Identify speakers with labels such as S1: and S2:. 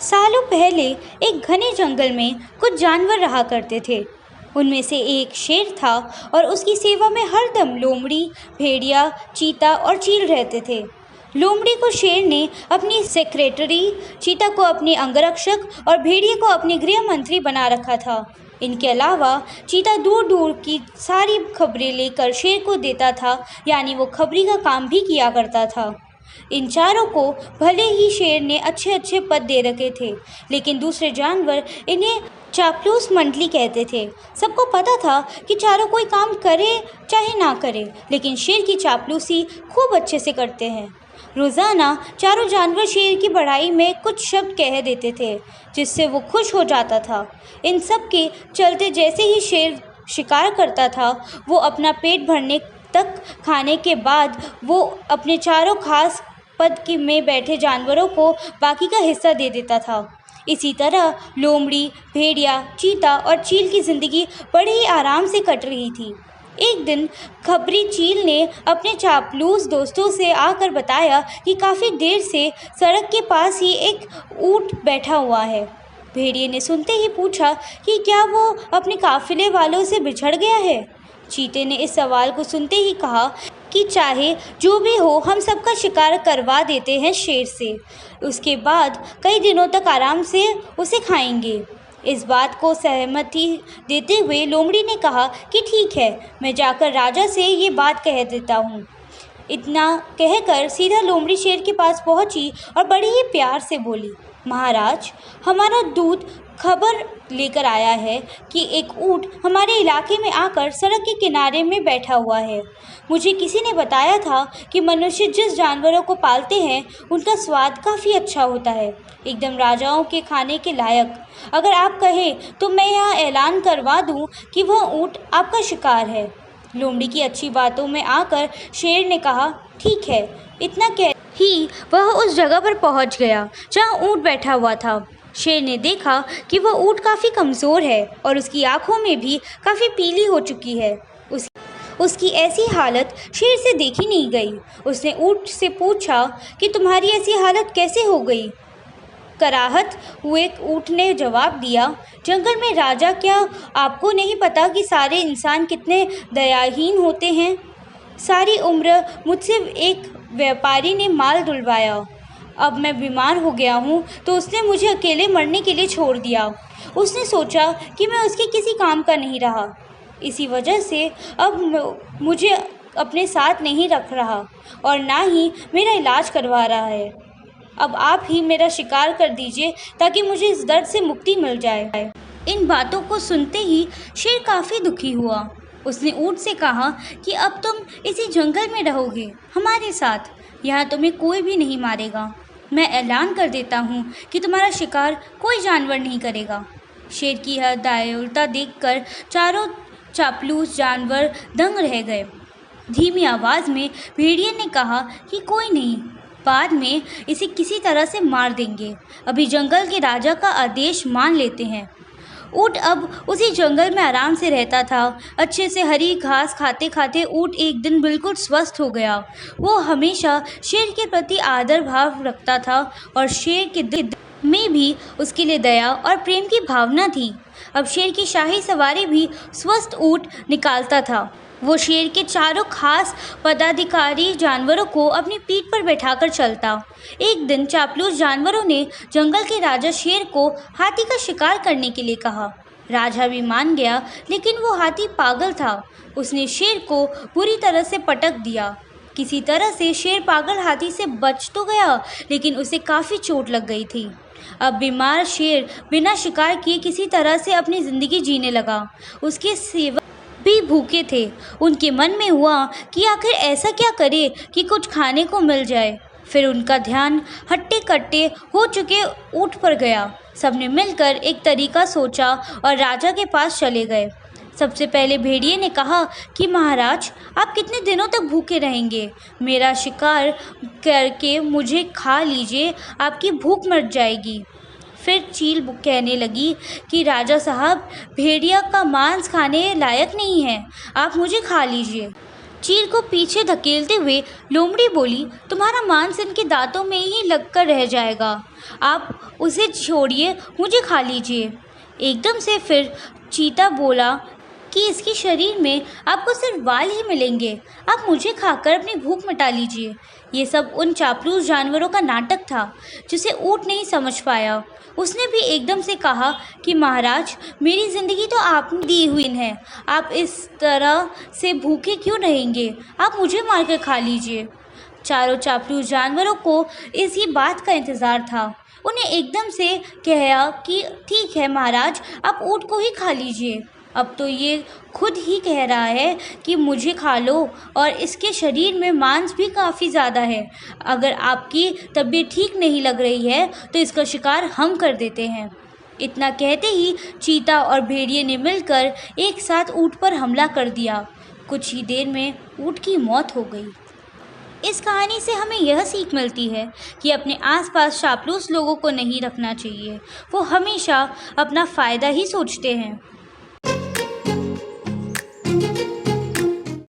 S1: सालों पहले एक घने जंगल में कुछ जानवर रहा करते थे। उनमें से एक शेर था और उसकी सेवा में हरदम लोमड़ी, भेड़िया, चीता और चील रहते थे। लोमड़ी को शेर ने अपनी सेक्रेटरी, चीता को अपने अंगरक्षक और भेड़िए को अपने गृह मंत्री बना रखा था। इनके अलावा चीता दूर दूर की सारी खबरें लेकर शेर को देता था, यानी वो खबरी का काम भी किया करता था। इन चारों को भले ही शेर ने अच्छे अच्छे पद दे रखे थे, लेकिन दूसरे जानवर इन्हें चापलूस मंडली कहते थे। सबको पता था कि चारों कोई काम करे चाहे ना करे, लेकिन शेर की चापलूसी खूब अच्छे से करते हैं। रोज़ाना चारों जानवर शेर की बड़ाई में कुछ शब्द कह देते थे, जिससे वो खुश हो जाता था। इन सब के चलते जैसे ही शेर शिकार करता था, वो अपना पेट भरने तक खाने के बाद वो अपने चारों खास पद की में बैठे जानवरों को बाकी का हिस्सा दे देता था। इसी तरह लोमड़ी, भेड़िया, चीता और चील की ज़िंदगी बड़े ही आराम से कट रही थी। एक दिन खबरी चील ने अपने चापलूस दोस्तों से आकर बताया कि काफ़ी देर से सड़क के पास ही एक ऊंट बैठा हुआ है। भेड़िए ने सुनते ही पूछा कि क्या वो अपने काफिले वालों से बिछड़ गया है। चीते ने इस सवाल को सुनते ही कहा कि चाहे जो भी हो, हम सबका शिकार करवा देते हैं शेर से। उसके बाद कई दिनों तक आराम से उसे खाएंगे। इस बात को सहमति देते हुए लोमड़ी ने कहा कि ठीक है, मैं जाकर राजा से ये बात कह देता हूँ। इतना कहकर सीधा लोमड़ी शेर के पास पहुंची और बड़े ही प्यार से बोली, महाराज, हमारा दूत खबर लेकर आया है कि एक ऊंट हमारे इलाके में आकर सड़क के किनारे में बैठा हुआ है। मुझे किसी ने बताया था कि मनुष्य जिस जानवरों को पालते हैं उनका स्वाद काफ़ी अच्छा होता है, एकदम राजाओं के खाने के लायक। अगर आप कहें तो मैं यहाँ ऐलान करवा दूँ कि वह ऊंट आपका शिकार है। लोमड़ी की अच्छी बातों में आकर शेर ने कहा, ठीक है। इतना कह ही वह उस जगह पर पहुंच गया जहां ऊंट बैठा हुआ था। शेर ने देखा कि वह ऊंट काफ़ी कमज़ोर है और उसकी आंखों में भी काफ़ी पीली हो चुकी है। उसकी ऐसी हालत शेर से देखी नहीं गई। उसने ऊंट से पूछा कि तुम्हारी ऐसी हालत कैसे हो गई। कराहत हुए ऊंट ने जवाब दिया, जंगल में राजा, क्या आपको नहीं पता कि सारे इंसान कितने दयाहीन होते हैं। सारी उम्र मुझसे एक व्यापारी ने माल धुलवाया। अब मैं बीमार हो गया हूँ तो उसने मुझे अकेले मरने के लिए छोड़ दिया। उसने सोचा कि मैं उसके किसी काम का नहीं रहा, इसी वजह से अब मुझे अपने साथ नहीं रख रहा और ना ही मेरा इलाज करवा रहा है। अब आप ही मेरा शिकार कर दीजिए ताकि मुझे इस दर्द से मुक्ति मिल जाए। इन बातों को सुनते ही शेर काफ़ी दुखी हुआ। उसने ऊंट से कहा कि अब तुम इसी जंगल में रहोगे हमारे साथ, यहाँ तुम्हें कोई भी नहीं मारेगा। मैं ऐलान कर देता हूँ कि तुम्हारा शिकार कोई जानवर नहीं करेगा। शेर की यह दयालुता देखकर चारों चापलूस जानवर दंग रह गए। धीमी आवाज़ में भेड़िए ने कहा कि कोई नहीं, बाद में इसे किसी तरह से मार देंगे। अभी जंगल के राजा का आदेश मान लेते हैं। ऊंट अब उसी जंगल में आराम से रहता था। अच्छे से हरी घास खाते खाते ऊंट एक दिन बिल्कुल स्वस्थ हो गया। वो हमेशा शेर के प्रति आदर भाव रखता था और शेर के दिल में भी उसके लिए दया और प्रेम की भावना थी। अब शेर की शाही सवारी भी स्वस्थ ऊंट निकालता था। वो शेर के चारों खास पदाधिकारी जानवरों को अपनी पीठ पर बैठाकर चलता। एक दिन चापलूस जानवरों ने जंगल के राजा शेर को हाथी का शिकार करने के लिए कहा। राजा भी मान गया, लेकिन वो हाथी पागल था। उसने शेर को बुरी तरह से पटक दिया। किसी तरह से शेर पागल हाथी से बच तो गया, लेकिन उसे काफ़ी चोट लग गई थी। अब बीमार शेर बिना शिकार किए किसी तरह से अपनी ज़िंदगी जीने लगा। उसके सेवक भी भूखे थे। उनके मन में हुआ कि आखिर ऐसा क्या करे कि कुछ खाने को मिल जाए। फिर उनका ध्यान हट्टे कट्टे हो चुके ऊंट पर गया। सबने मिलकर एक तरीका सोचा और राजा के पास चले गए। सबसे पहले भेड़िए ने कहा कि महाराज, आप कितने दिनों तक भूखे रहेंगे। मेरा शिकार करके मुझे खा लीजिए, आपकी भूख मर जाएगी। फिर चील कहने लगी कि राजा साहब, भेड़िया का मांस खाने लायक नहीं है, आप मुझे खा लीजिए। चील को पीछे धकेलते हुए लोमड़ी बोली, तुम्हारा मांस इनके दांतों में ही लगकर रह जाएगा। आप उसे छोड़िए, मुझे खा लीजिए। एकदम से फिर चीता बोला कि इसके शरीर में आपको सिर्फ बाल ही मिलेंगे। आप मुझे खाकर अपनी भूख मिटा लीजिए। ये सब उन चापलूस जानवरों का नाटक था जिसे ऊँट नहीं समझ पाया। उसने भी एकदम से कहा कि महाराज, मेरी ज़िंदगी तो आपने दी हुई है। आप इस तरह से भूखे क्यों रहेंगे? आप मुझे मारकर खा लीजिए। चारों चापलूस जानवरों को इसी बात का इंतज़ार था। उन्हें एकदम से कहा कि ठीक है महाराज, आप ऊँट को ही खा लीजिए। अब तो ये खुद ही कह रहा है कि मुझे खा लो, और इसके शरीर में मांस भी काफ़ी ज़्यादा है। अगर आपकी तबीयत ठीक नहीं लग रही है तो इसका शिकार हम कर देते हैं। इतना कहते ही चीता और भेड़िए ने मिलकर एक साथ ऊँट पर हमला कर दिया। कुछ ही देर में ऊँट की मौत हो गई। इस कहानी से हमें यह सीख मिलती है कि अपने आसपास चापलूस लोगों को नहीं रखना चाहिए। वो हमेशा अपना फ़ायदा ही सोचते हैं।